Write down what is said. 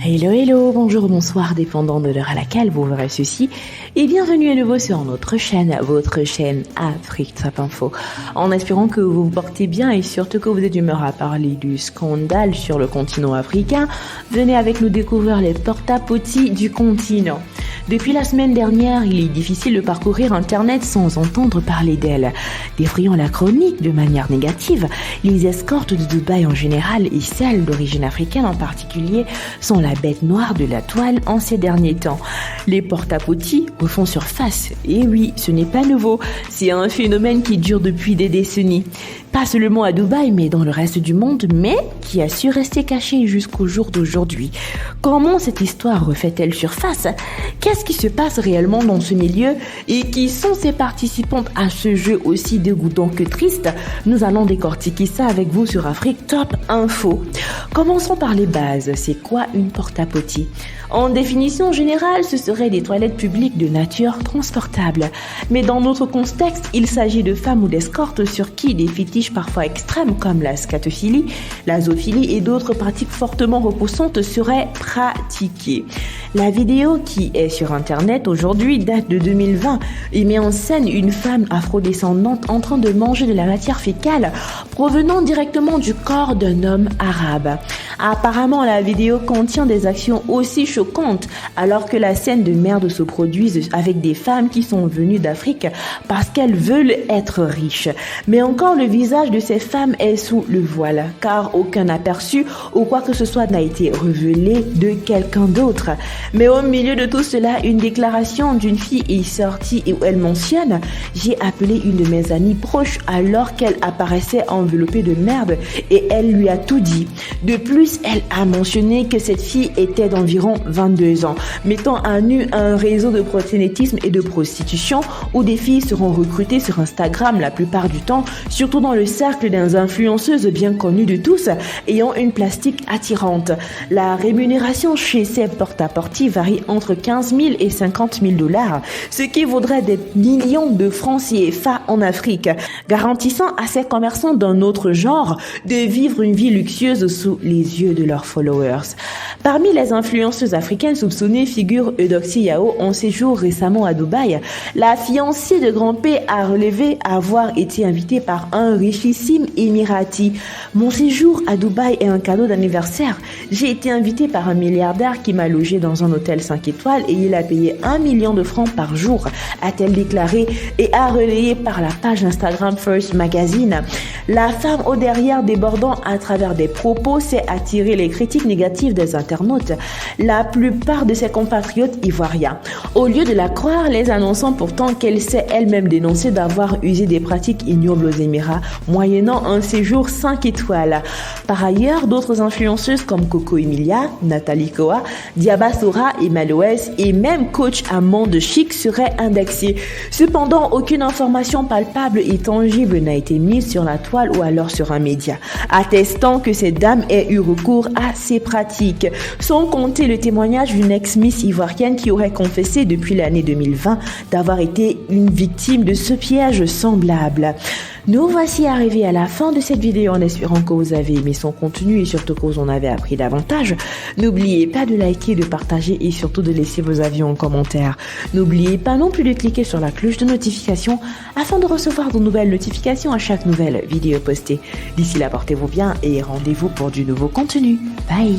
Hello, hello, bonjour, bonsoir, dépendant de l'heure à laquelle vous verrez ceci. Et bienvenue à nouveau sur notre chaîne, votre chaîne Afrique Top Info. En espérant que vous vous portez bien et surtout que vous êtes d'humeur à parler du scandale sur le continent africain, venez avec nous découvrir les porte-à-potis du continent. Depuis la semaine dernière, il est difficile de parcourir Internet sans entendre parler d'elle. Défrayant la chronique de manière négative, les escortes de Dubaï en général et celles d'origine africaine en particulier sont la bête noire de la toile en ces derniers temps. Les porte-à-potis refont surface. Et oui, ce n'est pas nouveau, c'est un phénomène qui dure depuis des décennies. Pas seulement à Dubaï, mais dans le reste du monde, mais qui a su rester caché jusqu'au jour d'aujourd'hui. Comment cette histoire refait-elle surface ? Qu'est-ce qui se passe réellement dans ce milieu et qui sont ces participantes à ce jeu aussi dégoûtant que triste ? Nous allons décortiquer ça avec vous sur Afrique Top Info. Commençons par les bases. C'est quoi une porte-à-potis ? En définition générale, ce seraient des toilettes publiques de nature transportable. Mais dans notre contexte, il s'agit de femmes ou d'escortes sur qui des fétiches parfois extrêmes comme la scatophilie, la zoophilie et d'autres pratiques fortement repoussantes seraient pratiquées. La vidéo qui est sur Internet aujourd'hui date de 2020 et met en scène une femme afrodescendante en train de manger de la matière fécale provenant directement du corps d'un homme arabe. Apparemment, la vidéo contient des actions aussi choquantes alors que la scène de merde se produise avec des femmes qui sont venues d'Afrique parce qu'elles veulent être riches. Mais encore, le visage de ces femmes est sous le voile car aucun aperçu ou quoi que ce soit n'a été révélé de quelqu'un d'autre. Mais au milieu de tout cela, une déclaration d'une fille est sortie où elle mentionne « J'ai appelé une de mes amies proches alors qu'elle apparaissait enveloppée de merde et elle lui a tout dit. De plus, elle a mentionné que cette fille était d'environ 22 ans, mettant à nu un réseau de proxénétisme et de prostitution où des filles seront recrutées sur Instagram la plupart du temps, surtout dans le cercle des influenceuses bien connues de tous, ayant une plastique attirante. La rémunération chez ces porte-à-potis varie entre 15 000 et 50 000 $, ce qui vaudrait des millions de francs CFA en Afrique, garantissant à ces commerçants d'un autre genre de vivre une vie luxueuse sous les yeux de leurs followers. Parmi les influenceuses africaines soupçonnées figure Eudoxie Yao en séjour récemment à Dubaï. La fiancée de Grand P a relevé avoir été invitée par un richissime émirati. Mon séjour à Dubaï est un cadeau d'anniversaire. J'ai été invitée par un milliardaire qui m'a logé dans un hôtel 5 étoiles et il a payé 1 million de francs par jour, a-t-elle déclaré et a relayé par la page Instagram First Magazine. La femme au derrière débordant à travers des propos s'est attiré les critiques négatives des internautes, la plupart de ses compatriotes ivoiriens. Au lieu de la croire, les annonçant pourtant qu'elle s'est elle-même dénoncée d'avoir usé des pratiques ignobles aux Émirats, moyennant un séjour 5 étoiles. Par ailleurs, d'autres influenceuses comme Coco Emilia, Nathalie Koa, Diaba Sora et Malouès et même coach Amande Chic seraient indexées. Cependant, aucune information palpable et tangible n'a été mise sur la toile ou alors sur un média, attestant que ces dames aient eu recours à ces pratiques, sans compter le témoignage d'une ex-miss ivoirienne qui aurait confessé depuis l'année 2020 d'avoir été une victime de ce piège semblable. Nous voici arrivés à la fin de cette vidéo en espérant que vous avez aimé son contenu et surtout que vous en avez appris davantage. N'oubliez pas de liker, de partager et surtout de laisser vos avis en commentaire. N'oubliez pas non plus de cliquer sur la cloche de notification afin de recevoir de nouvelles notifications à chaque nouvelle vidéo postée. D'ici là, portez-vous bien et rendez-vous pour du nouveau contenu. Bye!